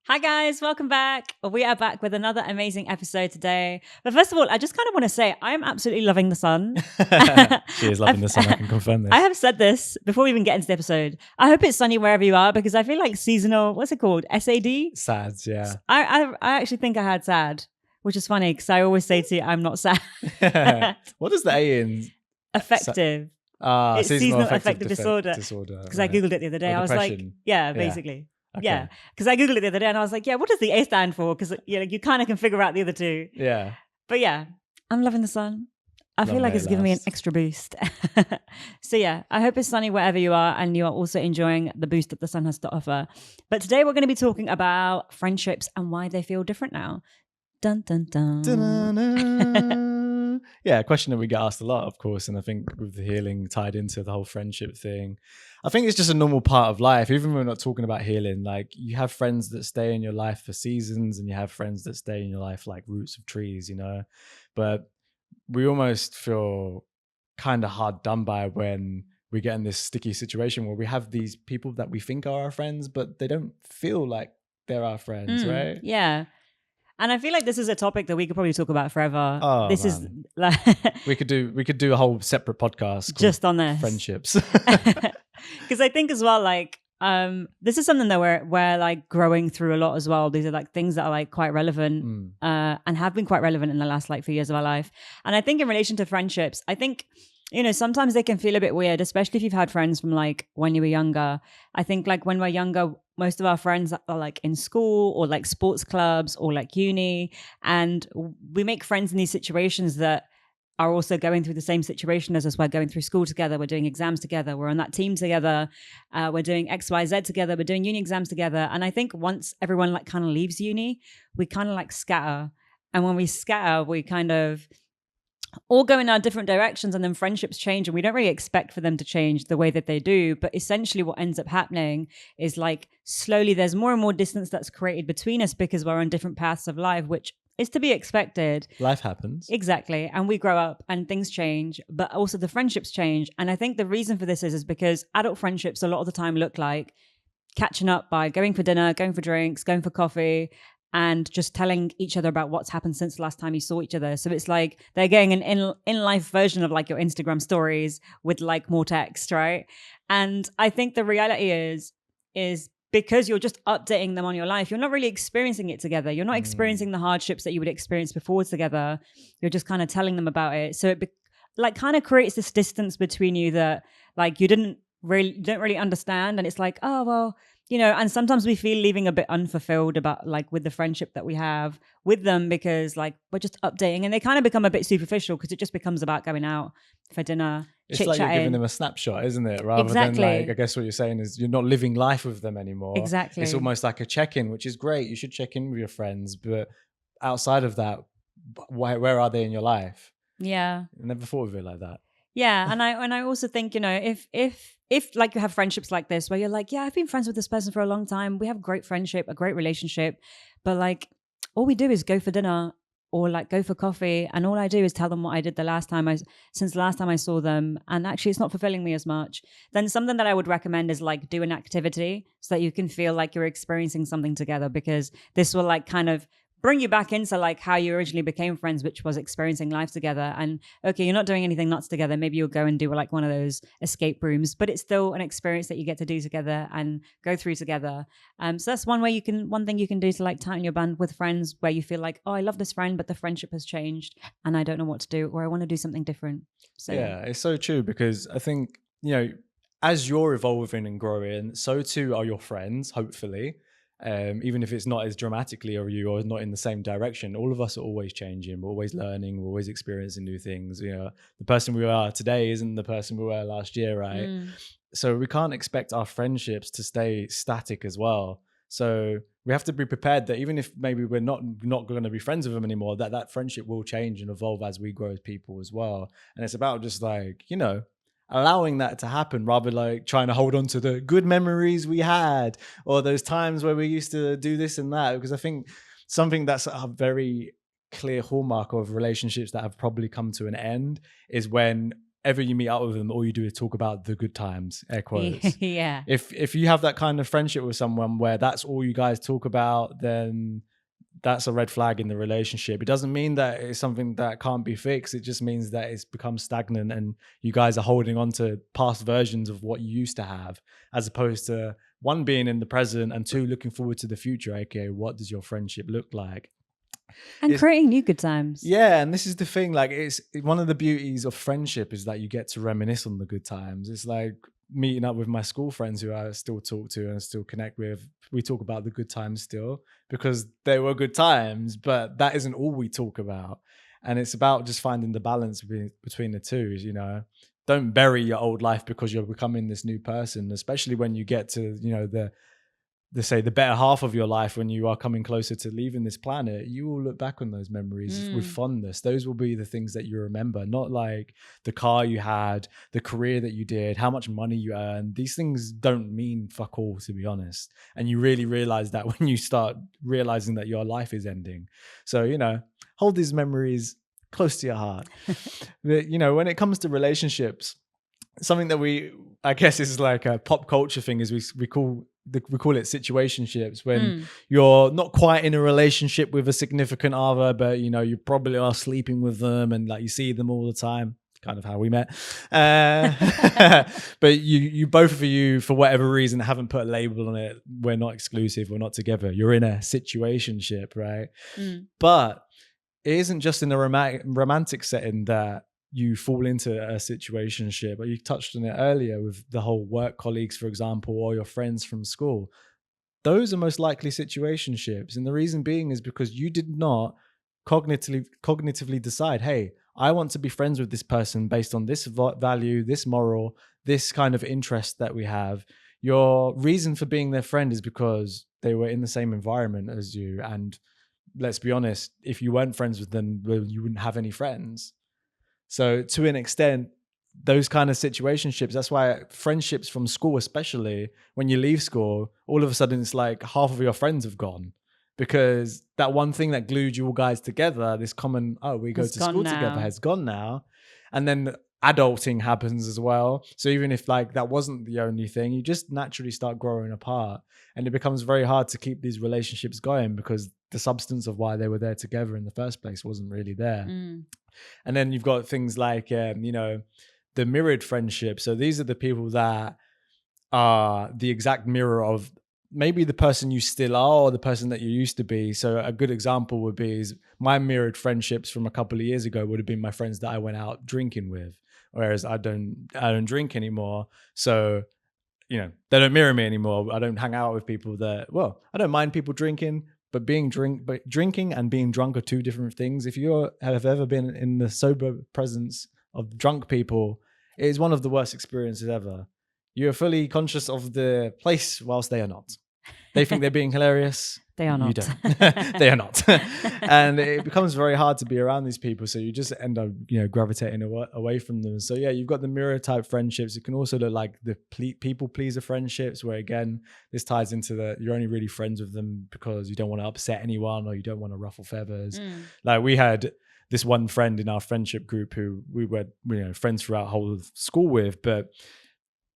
Hi guys, welcome back. We are back with another amazing episode today. But first of all, I just kind of want to say I am absolutely loving the sun. She is loving the sun, I can confirm this. I have said this before we even get into the episode. I hope it's sunny wherever you are because I feel like seasonal, what's it called? SAD? Sads, yeah. I actually think I had sad, which is funny because I always say to you, I'm not sad. What does the A in? Affective. It's seasonal affective disorder. Because I Googled it the other day. I was like, yeah, basically. Okay. Yeah, because I Googled it the other day and I was like, yeah, what does the A stand for? Because you kind of can figure out the other two. Yeah. But yeah, I'm loving the sun. I feel like it's giving me an extra boost. So yeah, I hope it's sunny wherever you are and you are also enjoying the boost that the sun has to offer. But today we're going to be talking about friendships and why they feel different now. Dun, dun, dun. Yeah, a question that we get asked a lot, of course. And I think with the healing tied into the whole friendship thing, I think it's just a normal part of life. Even when we're not talking about healing, like you have friends that stay in your life for seasons and you have friends that stay in your life like roots of trees, but we almost feel kind of hard done by when we get in this sticky situation where we have these people that we think are our friends, but they don't feel like they're our friends, right? Yeah. And I feel like this is a topic that we could probably talk about forever. Oh, this man. is like we could do a whole separate podcast just on this friendships. Because I think as well, like this is something that we're like growing through a lot as well. These are like things that are like quite relevant and have been quite relevant in the last like few years of our life. And I think in relation to friendships, I think sometimes they can feel a bit weird, especially if you've had friends from like when you were younger. I think like when we're younger, most of our friends are like in school or like sports clubs or like uni. And we make friends in these situations that are also going through the same situation as us. We're going through school together. We're doing exams together. We're on that team together. We're doing X, Y, Z together. We're doing uni exams together. And I think once everyone like kind of leaves uni, we kind of like scatter. And when we scatter, we kind of all go in our different directions, and then friendships change, and we don't really expect for them to change the way that they do. But essentially what ends up happening is like slowly there's more and more distance that's created between us because we're on different paths of life, which is to be expected. Life happens. Exactly. And we grow up and things change, but also the friendships change. And I think the reason for this is because adult friendships a lot of the time look like catching up by going for dinner, going for drinks, going for coffee, and just telling each other about what's happened since the last time you saw each other. So it's like they're getting an in-life version of like your Instagram stories with like more text, right? And I think the reality is because you're just updating them on your life, you're not really experiencing it together. You're not experiencing the hardships that you would experience before together. You're just kind of telling them about it. So it like kind of creates this distance between you that like you don't really understand. And it's like, oh, well, and sometimes we feel leaving a bit unfulfilled about like with the friendship that we have with them because like we're just updating and they kind of become a bit superficial because it just becomes about going out for dinner. It's like you're giving them a snapshot, isn't it? Rather than like, I guess what you're saying is you're not living life with them anymore. Exactly. It's almost like a check-in, which is great. You should check in with your friends, but outside of that, where are they in your life? Yeah. I never thought of it like that. Yeah, and I also think, if like you have friendships like this where you're like, yeah, I've been friends with this person for a long time. We have great friendship, a great relationship, but like all we do is go for dinner or like go for coffee, and all I do is tell them what I did since the last time I saw them, and actually it's not fulfilling me as much. Then something that I would recommend is like do an activity so that you can feel like you're experiencing something together, because this will like kind of bring you back into like how you originally became friends, which was experiencing life together. And okay, you're not doing anything nuts together. Maybe you'll go and do like one of those escape rooms, but it's still an experience that you get to do together and go through together. So that's one thing you can do to like tighten your band with friends where you feel like, oh, I love this friend, but the friendship has changed and I don't know what to do, or I want to do something different. So yeah, it's so true, because I think, as you're evolving and growing, so too are your friends, hopefully. Even if it's not as dramatically or you are not in the same direction, all of us are always changing. We're always learning. We're always experiencing new things. The person we are today isn't the person we were last year, right? So we can't expect our friendships to stay static as well. So we have to be prepared that even if maybe we're not going to be friends with them anymore, that friendship will change and evolve as we grow as people as well. And it's about just like, allowing that to happen, rather like trying to hold on to the good memories we had or those times where we used to do this and that. Because I think something that's a very clear hallmark of relationships that have probably come to an end is when ever you meet up with them, all you do is talk about the good times, air quotes. Yeah. If you have that kind of friendship with someone where that's all you guys talk about, then that's a red flag in the relationship. It doesn't mean that it's something that can't be fixed. It just means that it's become stagnant and you guys are holding on to past versions of what you used to have, as opposed to one, being in the present, and two, looking forward to the future, aka what does your friendship look like? And creating new good times. Yeah, and this is the thing, like, it's one of the beauties of friendship is that you get to reminisce on the good times. It's like meeting up with my school friends who I still talk to and still connect with. We talk about the good times still because they were good times, but that isn't all we talk about. And it's about just finding the balance between the two, you know. Don't bury your old life because you're becoming this new person, especially when you get to, you know, the better half of your life, when you are coming closer to leaving this planet. You will look back on those memories with fondness. Those will be the things that you remember, not like the car you had, the career that you did, how much money you earned. These things don't mean fuck all, to be honest. And you really realize that when you start realizing that your life is ending. So, you know, hold these memories close to your heart. But, you know, when it comes to relationships, something that I guess is like a pop culture thing is we call it situationships, when you're not quite in a relationship with a significant other, but you know, you probably are sleeping with them and like you see them all the time, kind of how we met. But you both of you, for whatever reason, haven't put a label on it. We're not exclusive, we're not together. You're in a situationship, right? But it isn't just in a romantic setting that you fall into a situationship. But you touched on it earlier with the whole work colleagues, for example, or your friends from school. Those are most likely situationships. And the reason being is because you did not cognitively decide, hey, I want to be friends with this person based on this value, this moral, this kind of interest that we have. Your reason for being their friend is because they were in the same environment as you. And let's be honest, if you weren't friends with them, well, you wouldn't have any friends. So to an extent, those kind of situationships, that's why friendships from school, especially when you leave school, all of a sudden it's like half of your friends have gone, because that one thing that glued you all guys together, this common, we go to school together, has gone now. And then adulting happens as well. So even if like that wasn't the only thing, you just naturally start growing apart, and it becomes very hard to keep these relationships going because the substance of why they were there together in the first place wasn't really there. And then you've got things like, you know, the mirrored friendship. So these are the people that are the exact mirror of maybe the person you still are or the person that you used to be. So a good example would be is my mirrored friendships from a couple of years ago would have been my friends that I went out drinking with, whereas I don't drink anymore. So, you know, they don't mirror me anymore. I don't hang out with people that, well, I don't mind people drinking, but drinking and being drunk are two different things. If you have ever been in the sober presence of drunk people, it is one of the worst experiences ever. You're fully conscious of the place whilst they are not. They think they're being hilarious. They are not. You don't. They are not. And it becomes very hard to be around these people. So you just end up, you know, gravitating away from them. So yeah, you've got the mirror type friendships. It can also look like the people pleaser friendships, where again, this ties into the, you're only really friends with them because you don't want to upset anyone or you don't want to ruffle feathers. Like we had this one friend in our friendship group who we were, you know, friends throughout whole of school with, but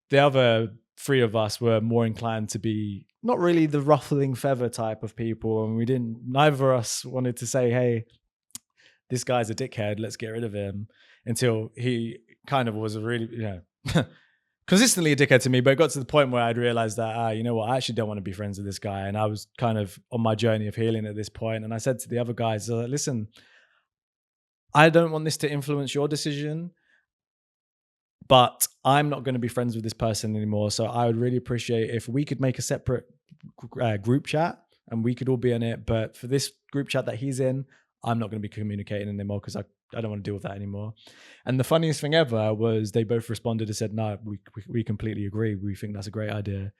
the other three of us were more inclined to be not really the ruffling feather type of people. And neither of us wanted to say, hey, this guy's a dickhead, let's get rid of him, until he kind of was a really, you know, consistently a dickhead to me. But it got to the point where I'd realized that, you know what, I actually don't want to be friends with this guy. And I was kind of on my journey of healing at this point. And I said to the other guys, listen, I don't want this to influence your decision, but I'm not going to be friends with this person anymore. So I would really appreciate if we could make a separate group chat and we could all be in it. But for this group chat that he's in, I'm not going to be communicating anymore because I don't want to deal with that anymore. And the funniest thing ever was they both responded and said, no, we completely agree. We think that's a great idea.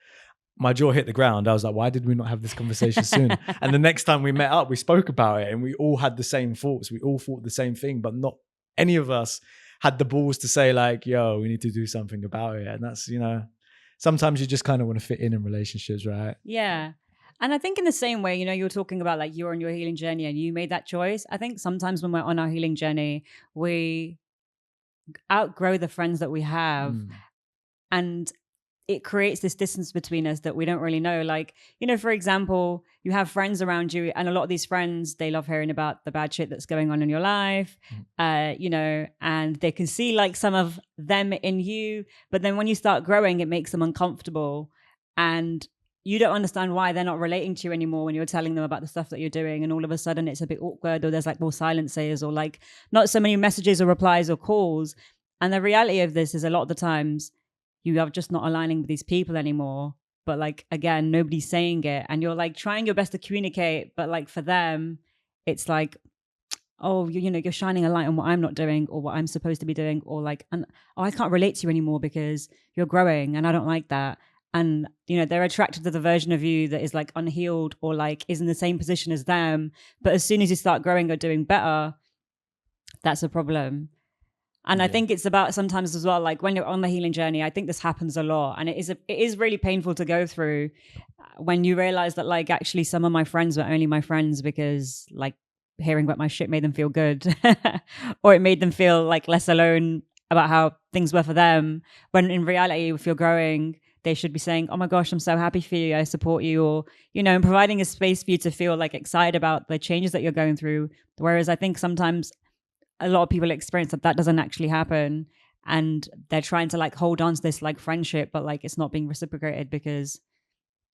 My jaw hit the ground. I was like, why did we not have this conversation sooner? And the next time we met up, we spoke about it and we all had the same thoughts. We all thought the same thing, but not any of us had the balls to say like, yo, we need to do something about it. And that's, you know, sometimes you just kind of want to fit in relationships, right? Yeah. And I think in the same way, you know, you're talking about like you're on your healing journey and you made that choice. I think sometimes when we're on our healing journey, we outgrow the friends that we have. And it creates this distance between us that we don't really know. Like, you know, for example, you have friends around you, and a lot of these friends, they love hearing about the bad shit that's going on in your life, you know, and they can see like some of them in you. But then when you start growing, it makes them uncomfortable. And you don't understand why they're not relating to you anymore when you're telling them about the stuff that you're doing. And all of a sudden it's a bit awkward, or there's like more silences, or like not so many messages or replies or calls. And the reality of this is a lot of the times you are just not aligning with these people anymore. But like, again, nobody's saying it. And you're like trying your best to communicate. But like for them, it's like, oh, you know, you're shining a light on what I'm not doing or what I'm supposed to be doing. Or like, and oh, I can't relate to you anymore because you're growing and I don't like that. And, you know, they're attracted to the version of you that is like unhealed or like is in the same position as them. But as soon as you start growing or doing better, that's a problem. And I think it's about sometimes as well, like when you're on the healing journey, I think this happens a lot. And it is really painful to go through when you realize that like actually some of my friends were only my friends because like hearing about my shit made them feel good or it made them feel like less alone about how things were for them. When in reality, if you're growing, they should be saying, oh my gosh, I'm so happy for you. I support you. Or, you know, and providing a space for you to feel like excited about the changes that you're going through. Whereas I think sometimes a lot of people experience that doesn't actually happen. And they're trying to like hold on to this like friendship, but like it's not being reciprocated because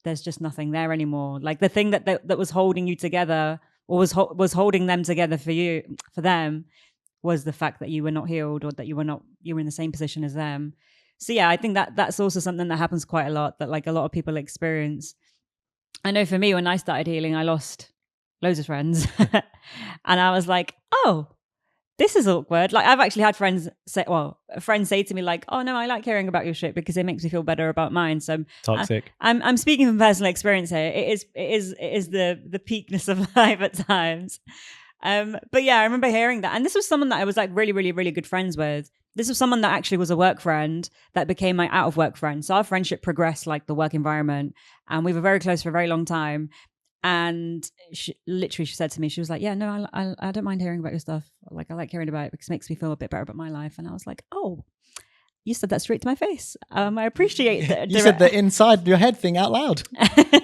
there's just nothing there anymore. Like the thing that was holding you together or was holding them together for them was the fact that you were not healed or that you were in the same position as them. So yeah, I think that's also something that happens quite a lot, that like a lot of people experience. I know for me, when I started healing, I lost loads of friends. And I was like, oh, this is awkward. Like I've actually had friends say to me like, oh no, I like hearing about your shit because it makes me feel better about mine. So toxic. I'm speaking from personal experience here. It is the peakness of life at times. But yeah, I remember hearing that. And this was someone that I was like really, really, really good friends with. This was someone that actually was a work friend that became my out of work friend. So our friendship progressed like the work environment, and we were very close for a very long time. And she said to me, she was like, yeah, no, I don't mind hearing about your stuff. Like, I like hearing about it because it makes me feel a bit better about my life. And I was like, oh, you said that straight to my face. I appreciate that. You said the inside your head thing out loud.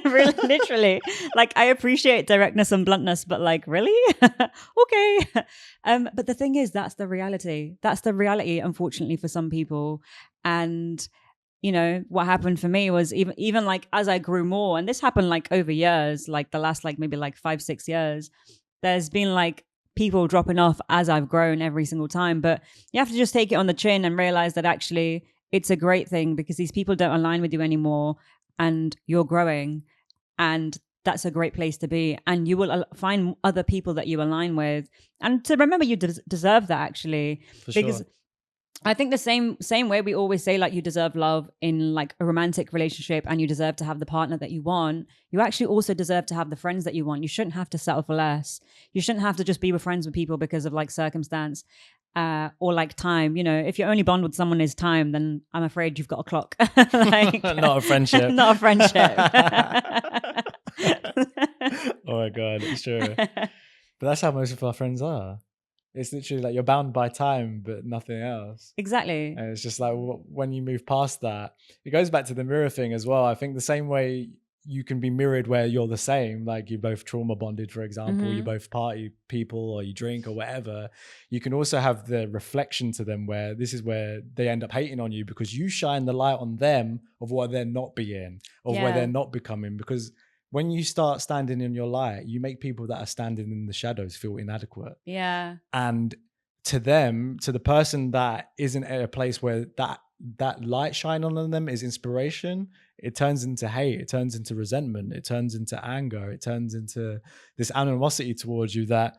Really, literally. Like, I appreciate directness and bluntness, but like, really? Okay. But the thing is, that's the reality. That's the reality, unfortunately, for some people. And you know, what happened for me was even like as I grew more, and this happened like over years, like the last like maybe like 5-6 years, there's been like people dropping off as I've grown every single time. But you have to just take it on the chin and realize that actually it's a great thing because these people don't align with you anymore and you're growing, and that's a great place to be. And you will find other people that you align with, and to remember you deserve that actually. For because sure. I think the same way we always say like you deserve love in like a romantic relationship and you deserve to have the partner that you want, you actually also deserve to have the friends that you want. You shouldn't have to settle for less. You shouldn't have to just be with friends with people because of like circumstance or like time. You know, if your only bond with someone is time, then I'm afraid you've got a clock. Like, not a friendship. Not a friendship. Oh my God, it's true. But that's how most of our friends are. It's literally like you're bound by time, but nothing else. Exactly. And it's just like when you move past that, it goes back to the mirror thing as well. I think the same way you can be mirrored where you're the same, like you both trauma bonded, for example, you both party people or you drink or whatever. You can also have the reflection to them where this is where they end up hating on you because you shine the light on them of what they're not being, of where they're not becoming. Because when you start standing in your light, you make people that are standing in the shadows feel inadequate. Yeah. And to them, to the person that isn't at a place where that light shine on them is inspiration, it turns into hate, it turns into resentment, it turns into anger, it turns into this animosity towards you that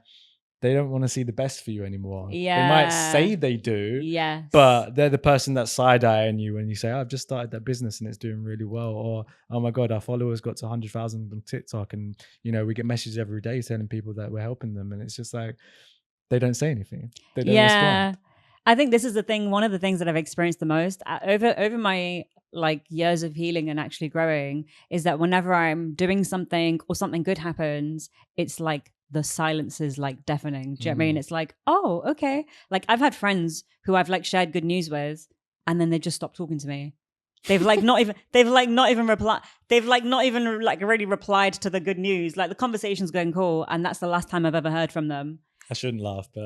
they don't want to see the best for you anymore. Yeah. They might say they do, yes, but they're the person that's side-eyeing you when you say, I've just started that business and it's doing really well. Or, oh my God, our followers got to 100,000 on TikTok. And, you know, we get messages every day telling people that we're helping them. And it's just like, they don't say anything. They don't respond. I think this is the thing, one of the things that I've experienced the most over my like years of healing and actually growing is that whenever I'm doing something or something good happens, it's like the silence is like deafening. Do you know what I mean? It's like, oh, okay. Like I've had friends who I've like shared good news with, and then they just stop talking to me. They've like not even really replied to the good news. Like the conversation's going cool, and that's the last time I've ever heard from them. I shouldn't laugh, but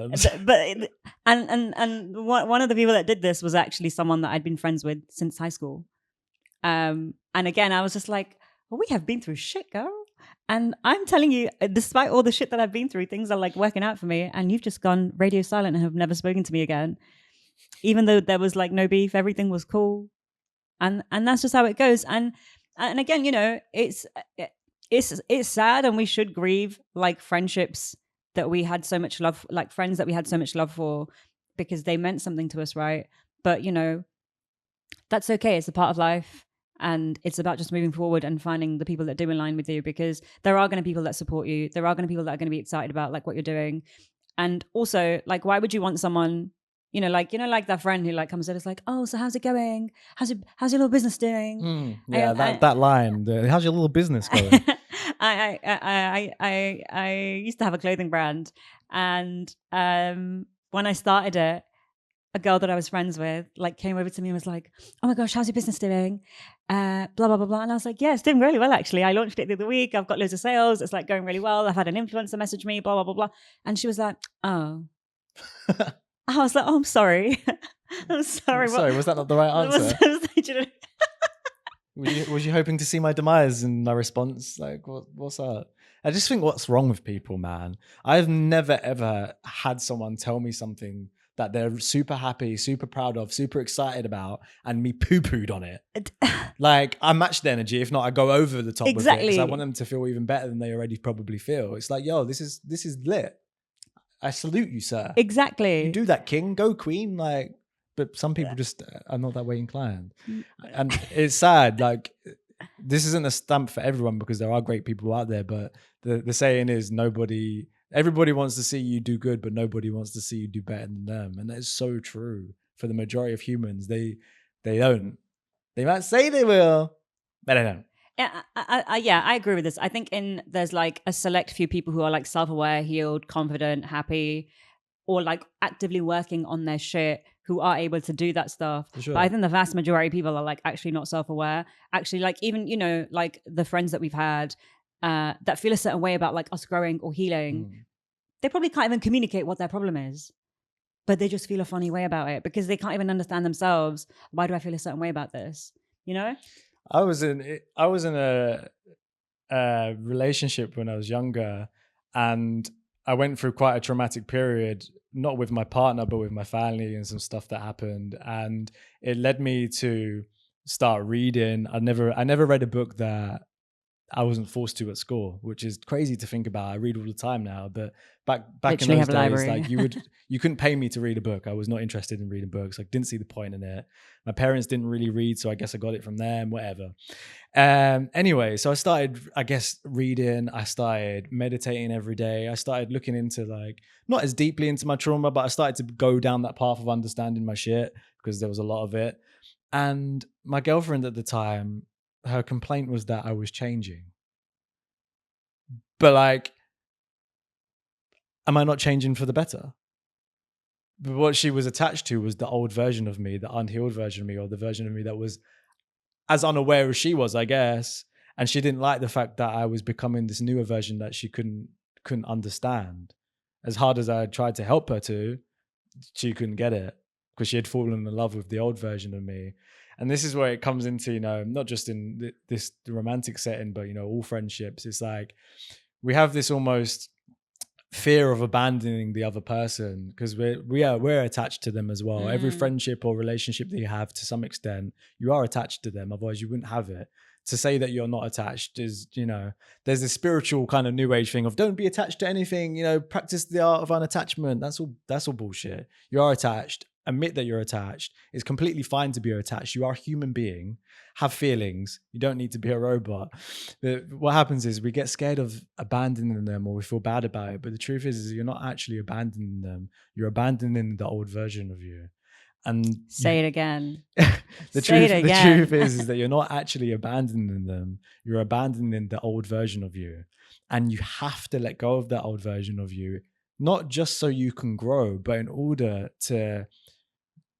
one of the people that did this was actually someone that I'd been friends with since high school. And again, I was just like, well, we have been through shit, girl. And I'm telling you, despite all the shit that I've been through, things are like working out for me. And you've just gone radio silent and have never spoken to me again. Even though there was like no beef, everything was cool. And that's just how it goes. And again, you know, it's sad, and we should grieve like friendships that we had so much love, like friends that we had so much love for, because they meant something to us, right? But you know, that's okay. It's a part of life, and it's about just moving forward and finding the people that do align with you, because there are going to be people that support you. There are going to be people that are going to be excited about like what you're doing. And also, like, why would you want someone, like that friend who like comes in, it's like, oh, so how's it going? How's your little business doing? That line. How's your little business going? I used to have a clothing brand, and when I started it, a girl that I was friends with like came over to me and was like, oh my gosh, how's your business doing? Blah, blah, blah, blah. And I was like, yeah, it's doing really well, actually. I launched it the other week. I've got loads of sales. It's like going really well. I've had an influencer message me, blah, blah, blah, blah. And she was like, oh. I was like, oh, I'm sorry. I'm sorry. Sorry, was that not the right answer? Was you hoping to see my demise in my response? Like, what's that? I just think what's wrong with people, man. I've never, ever had someone tell me something that they're super happy, super proud of, super excited about, and me poo-pooed on it. Like, I match the energy. If not, I go over the top with it, because I want them to feel even better than they already probably feel. It's like, yo, this is lit. I salute you, sir. Exactly. You do that, king. Go, queen. Like, but some people just are not that way inclined. And it's sad. Like, this isn't a stamp for everyone, because there are great people out there. But the saying is, everybody wants to see you do good, but nobody wants to see you do better than them. And that is so true for the majority of humans. They don't. They might say they will, but they don't. Yeah, I agree with this. I think there's like a select few people who are like self-aware, healed, confident, happy, or like actively working on their shit, who are able to do that stuff. Sure. But I think the vast majority of people are like actually not self-aware. Actually, like even, like the friends that we've had that feel a certain way about like us growing or healing, they probably can't even communicate what their problem is, but they just feel a funny way about it because they can't even understand themselves. Why do I feel a certain way about this? I was in a relationship when I was younger, and I went through quite a traumatic period, not with my partner, but with my family and some stuff that happened. And it led me to start reading. I never read a book that I wasn't forced to at school, which is crazy to think about. I read all the time now, but back in those days, like you couldn't pay me to read a book. I was not interested in reading books. Like, didn't see the point in it. My parents didn't really read, so I guess I got it from them, whatever. Anyway, so I started, I guess, reading. I started meditating every day. I started looking into, like, not as deeply into my trauma, but I started to go down that path of understanding my shit, because there was a lot of it. And my girlfriend at the time, her complaint was that I was changing. But like, am I not changing for the better? But what she was attached to was the old version of me, the unhealed version of me, or the version of me that was as unaware as she was, I guess. And she didn't like the fact that I was becoming this newer version that she couldn't understand. As hard as I tried to help her to, she couldn't get it, because she had fallen in love with the old version of me. And this is where it comes into, not just in this romantic setting, but, all friendships. It's like we have this almost fear of abandoning the other person, because we're attached to them as well. Every friendship or relationship that you have, to some extent, you are attached to them. Otherwise, you wouldn't have it. To say that you're not attached is, there's this spiritual kind of new age thing of don't be attached to anything, practice the art of unattachment. That's all bullshit. You are attached. Admit that you're attached. It's completely fine to be attached. You are a human being, have feelings. You don't need to be a robot. But what happens is we get scared of abandoning them, or we feel bad about it. But the truth is you're not actually abandoning them. You're abandoning the old version of you. And say it again. The truth is that you're not actually abandoning them. You're abandoning the old version of you. And you have to let go of that old version of you, not just so you can grow, but in order to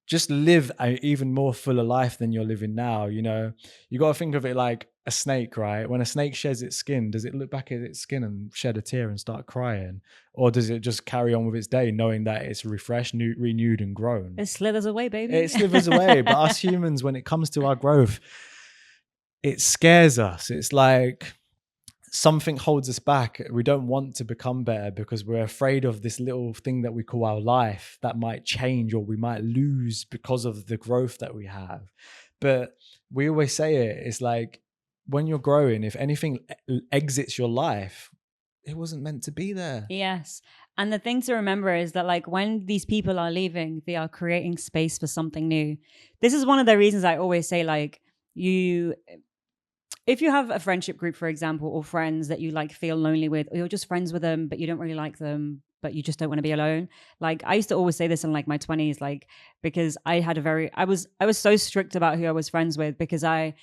just live an even more fuller life than you're living now. You know, you got to think of it like a snake, right? When a snake sheds its skin, does it look back at its skin and shed a tear and start crying? Or does it just carry on with its day knowing that it's refreshed, renewed and grown? It slithers away, baby. It slithers away. But us humans, when it comes to our growth, it scares us. It's like something holds us back. We don't want to become better because we're afraid of this little thing that we call our life that might change or we might lose because of the growth that we have. But we always say it's like, when you're growing, if anything exits your life, it wasn't meant to be there. Yes. And the thing to remember is that, like, when these people are leaving, they are creating space for something new. This is one of the reasons I always say, like, if you have a friendship group, for example, or friends that you like feel lonely with, or you're just friends with them, but you don't really like them, but you just don't want to be alone. Like, I used to always say this in like my 20s, like, because I was so strict about who I was friends with, because I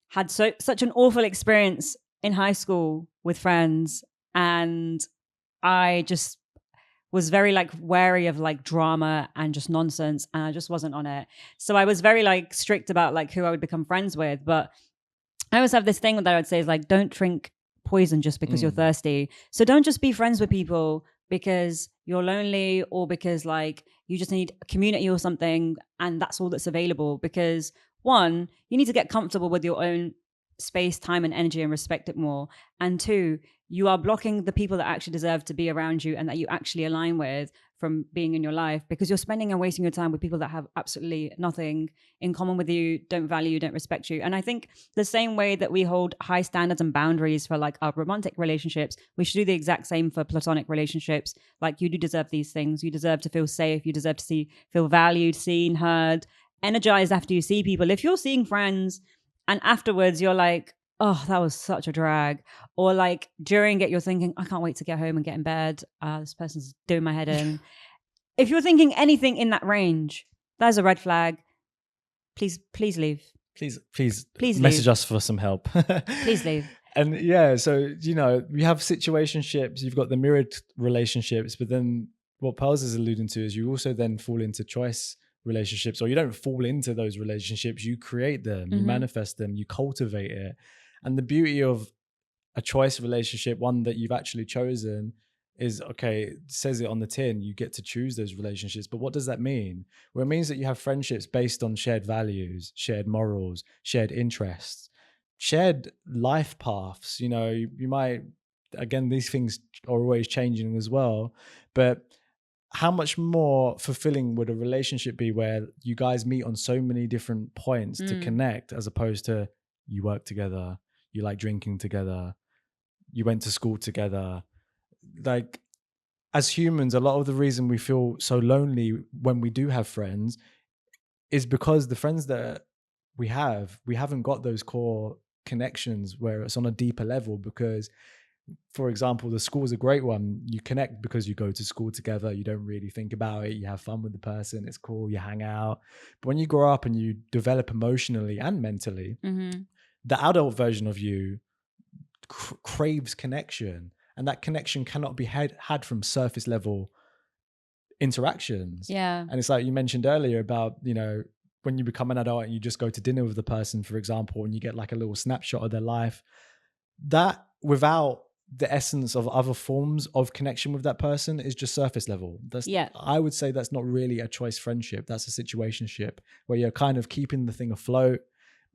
had such an awful experience in high school with friends. And I just was very like wary of like drama and just nonsense. And I just wasn't on it. So I was very like strict about like who I would become friends with. But I always have this thing that I would say is like, don't drink poison just because you're thirsty. So don't just be friends with people because you're lonely or because like you just need a community or something and that's all that's available. Because one, you need to get comfortable with your own space, time and energy and respect it more. And two, you are blocking the people that actually deserve to be around you and that you actually align with from being in your life, because you're spending and wasting your time with people that have absolutely nothing in common with you, don't value you, don't respect you. And I think the same way that we hold high standards and boundaries for like our romantic relationships, we should do the exact same for platonic relationships. Like, you do deserve these things. You deserve to feel safe. You deserve to feel valued, seen, heard, energized after you see people. If you're seeing friends and afterwards you're like, oh, that was such a drag. Or like during it, you're thinking, I can't wait to get home and get in bed. This person's doing my head in. If you're thinking anything in that range, that's a red flag. Please leave. Please leave. Message us for some help. Please leave. And yeah, so, you know, we have situationships, you've got the mirrored relationships, but then what Pearls is alluding to is you also then fall into choice relationships, or you don't fall into those relationships, you create them, you manifest them, you cultivate it. And the beauty of a choice relationship, one that you've actually chosen, is, okay, it says it on the tin, you get to choose those relationships. But what does that mean? Well, it means that you have friendships based on shared values, shared morals, shared interests, shared life paths. You know, you might, again, these things are always changing as well, but how much more fulfilling would a relationship be where you guys meet on so many different points to connect, as opposed to you work together, you like drinking together, you went to school together. Like, as humans, a lot of the reason we feel so lonely when we do have friends is because the friends that we haven't got those core connections where it's on a deeper level. Because, for example, the school is a great one. You connect because you go to school together. You don't really think about it. You have fun with the person. It's cool. You hang out. But when you grow up and you develop emotionally and mentally, the adult version of you craves connection. And that connection cannot be had from surface level interactions. Yeah. And it's like you mentioned earlier about, you know, when you become an adult and you just go to dinner with the person, for example, and you get like a little snapshot of their life, that without the essence of other forms of connection with that person is just surface level. I would say that's not really a choice friendship. That's a situationship where you're kind of keeping the thing afloat.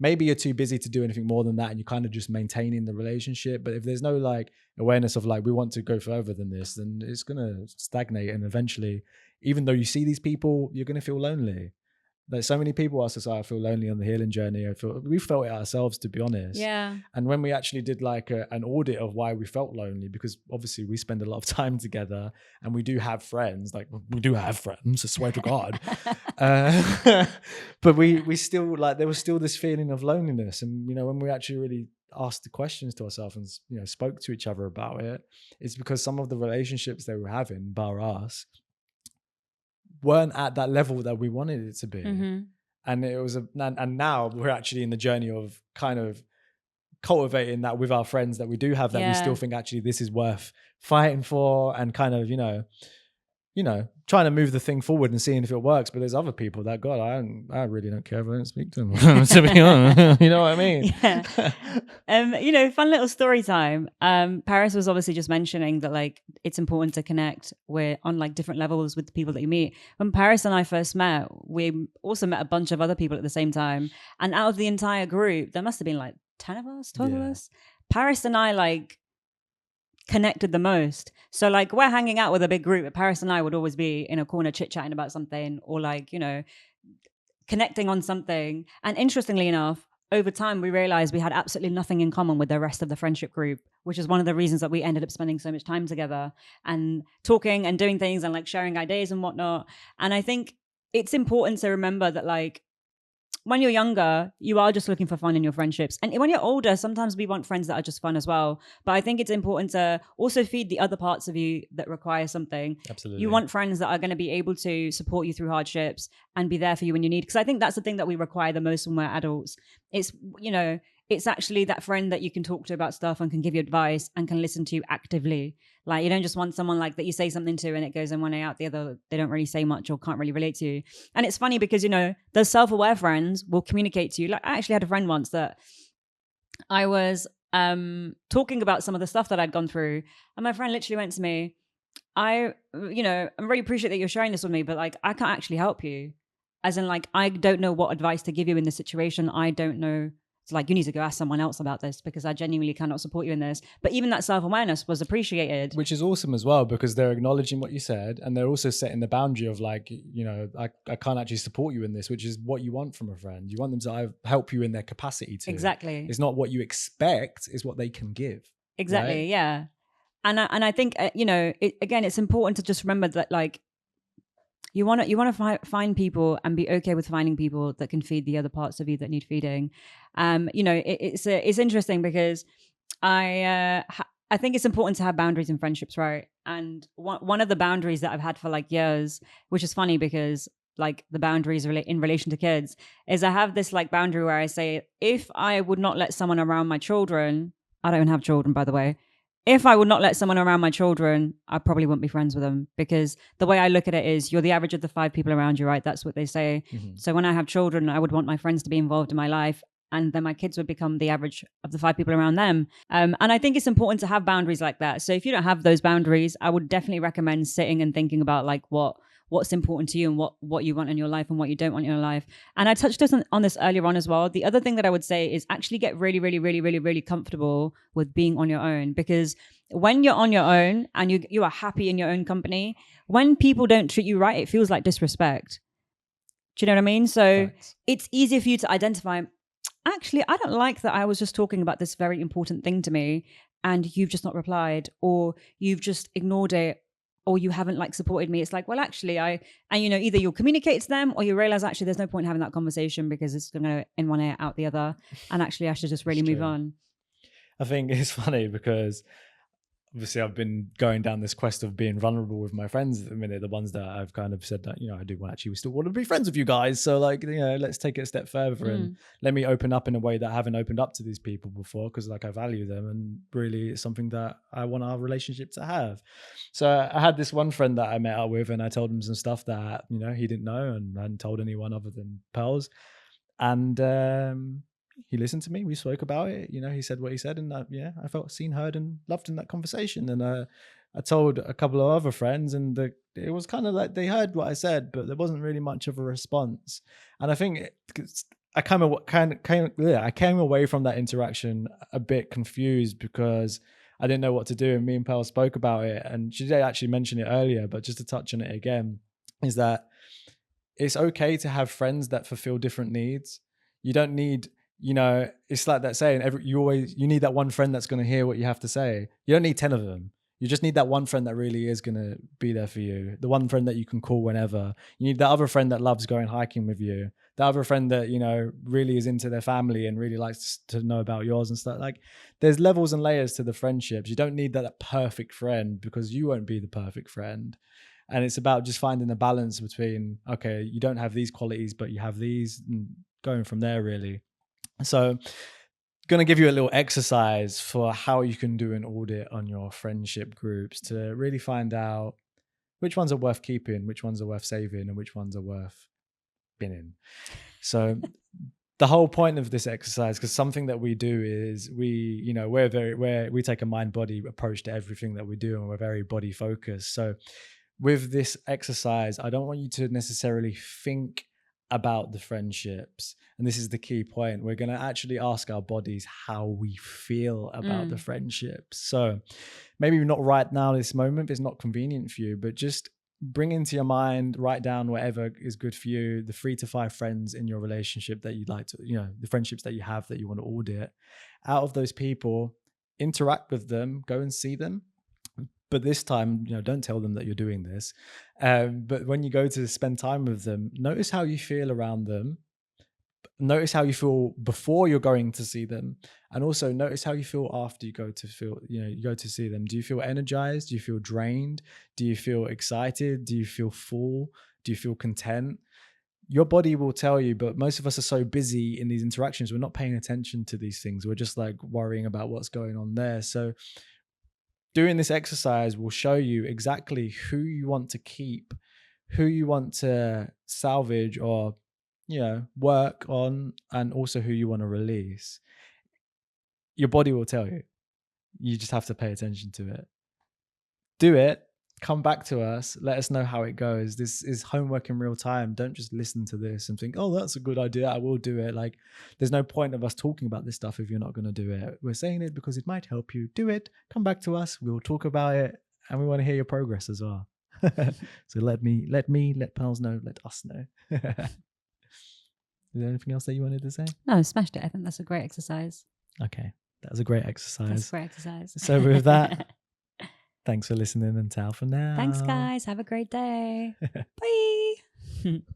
Maybe you're too busy to do anything more than that and you're kind of just maintaining the relationship. But if there's no like awareness of like, we want to go further than this, then it's going to stagnate. And eventually, even though you see these people, you're going to feel lonely. There's so many people in our society feel lonely on the healing journey. We felt it ourselves, to be honest. Yeah. And when we actually did like an audit of why we felt lonely, because obviously we spend a lot of time together and we do have friends, like we do have friends, I swear to God. But we still like, there was still this feeling of loneliness. And, you know, when we actually really asked the questions to ourselves and, you know, spoke to each other about it, it's because some of the relationships they were having, bar us, weren't at that level that we wanted it to be. And it was and now we're actually in the journey of kind of cultivating that with our friends that we do have, that we still think actually this is worth fighting for, and kind of, trying to move the thing forward and seeing if it works. But there's other people that, God, I really don't care if I don't speak to them, to be honest. You know what I mean? Yeah. Fun little story time. Paris was obviously just mentioning that like it's important to connect on like different levels with the people that you meet. When Paris and I first met, we also met a bunch of other people at the same time. And out of the entire group, there must have been like 10 of us, 12 of us. Paris and I like connected the most. So like we're hanging out with a big group, but Paris and I would always be in a corner chit-chatting about something, or like, connecting on something. And interestingly enough, over time we realized we had absolutely nothing in common with the rest of the friendship group, which is one of the reasons that we ended up spending so much time together and talking and doing things and like sharing ideas and whatnot. And I think it's important to remember that like when you're younger, you are just looking for fun in your friendships. And when you're older, sometimes we want friends that are just fun as well. But I think it's important to also feed the other parts of you that require something. Absolutely. You want friends that are going to be able to support you through hardships and be there for you when you need. Because I think that's the thing that we require the most when we're adults. It's actually that friend that you can talk to about stuff and can give you advice and can listen to you actively. Like, you don't just want someone like that you say something to and it goes in one ear out the other. They don't really say much or can't really relate to you. And it's funny because, those self-aware friends will communicate to you. Like, I actually had a friend once that I was talking about some of the stuff that I'd gone through. And my friend literally went to me, I really appreciate that you're sharing this with me, but like, I can't actually help you. As in like, I don't know what advice to give you in this situation. I don't know. It's like, you need to go ask someone else about this because I genuinely cannot support you in this. But even that self-awareness was appreciated. Which is awesome as well, because they're acknowledging what you said and they're also setting the boundary of like, I can't actually support you in this, which is what you want from a friend. You want them to help you in their capacity to. Exactly. It's not what you expect, it's what they can give. Exactly, right? yeah. And I think, it's important to just remember that like, you want to find people and be okay with finding people that can feed the other parts of you that need feeding. It's interesting because I think it's important to have boundaries in friendships, right? And one of the boundaries that I've had for like years, which is funny because like the boundaries in relation to kids, is I have this like boundary where I say, if I would not let someone around my children, I don't have children, by the way. If I would not let someone around my children, I probably wouldn't be friends with them, because the way I look at it is you're the average of the 5 people around you, right? That's what they say. Mm-hmm. So when I have children, I would want my friends to be involved in my life, and then my kids would become the average of the 5 people around them. And I think it's important to have boundaries like that. So if you don't have those boundaries, I would definitely recommend sitting and thinking about like what's important to you and what you want in your life and what you don't want in your life. And I touched on this earlier on as well. The other thing that I would say is actually get really, really, really, really, really comfortable with being on your own, because when you're on your own and you are happy in your own company, when people don't treat you right, it feels like disrespect. Do you know what I mean? So Thanks. It's easier for you to identify, actually, I don't like that I was just talking about this very important thing to me and you've just not replied, or you've just ignored it, or you haven't like supported me. It's like, well, actually either you'll communicate to them or you realize actually there's no point in having that conversation because it's going to in one ear out the other. And actually I should just really move on. I think it's funny because obviously I've been going down this quest of being vulnerable with my friends at the minute, the ones that I've kind of said that, I do want, actually, we still want to be friends with you guys. So like, let's take it a step further and let me open up in a way that I haven't opened up to these people before, because like I value them and really it's something that I want our relationship to have. So I had this one friend that I met up with and I told him some stuff that, he didn't know and I hadn't told anyone other than Pearls. And he listened to me. We spoke about it. He said what he said, and I felt seen, heard, and loved in that conversation. And I told a couple of other friends, and it was kind of like they heard what I said, but there wasn't really much of a response. And I think I came away from that interaction a bit confused because I didn't know what to do. And me and Pearl spoke about it, and she did actually mention it earlier, but just to touch on it again, is that it's okay to have friends that fulfill different needs. You don't need. It's like that saying, you need that one friend that's going to hear what you have to say. You don't need 10 of them. You just need that one friend that really is going to be there for you. The one friend that you can call whenever. You need that other friend that loves going hiking with you. The other friend that, really is into their family and really likes to know about yours and stuff. Like, there's levels and layers to the friendships. You don't need that perfect friend, because you won't be the perfect friend. And it's about just finding the balance between, okay, you don't have these qualities, but you have these, and going from there, really. So going to give you a little exercise for how you can do an audit on your friendship groups to really find out which ones are worth keeping, which ones are worth saving, and which ones are worth binning. So the whole point of this exercise, because something that we do is we take a mind body approach to everything that we do, and we're very body focused. So with this exercise, I don't want you to necessarily think about the friendships. And this is the key point. We're going to actually ask our bodies how we feel about the friendships. So maybe not right now, this moment, if it's not convenient for you, but just bring into your mind, write down whatever is good for you, the 3 to 5 friends in your relationship that you'd like to, the friendships that you have that you want to audit. Out of those people, interact with them, go and see them. But this time, don't tell them that you're doing this. But when you go to spend time with them, notice how you feel around them. Notice how you feel before you're going to see them. And also notice how you feel after you go to see them. Do you feel energized? Do you feel drained? Do you feel excited? Do you feel full? Do you feel content? Your body will tell you, but most of us are so busy in these interactions, we're not paying attention to these things. We're just like worrying about what's going on there. So doing this exercise will show you exactly who you want to keep, who you want to salvage or, work on, and also who you want to release. Your body will tell you. You just have to pay attention to it. Do it. Come back to us. Let us know how it goes. This is homework in real time. Don't just listen to this and think, oh, that's a good idea. I will do it. Like, there's no point of us talking about this stuff if you're not going to do it. We're saying it because it might help you. Do it. Come back to us. We'll talk about it. And we want to hear your progress as well. So let pals know, let us know. Is there anything else that you wanted to say? No, smashed it. I think that's a great exercise. Okay. That was a great exercise. That's a great exercise. So with that, thanks for listening and ciao for now. Thanks, guys. Have a great day. Bye.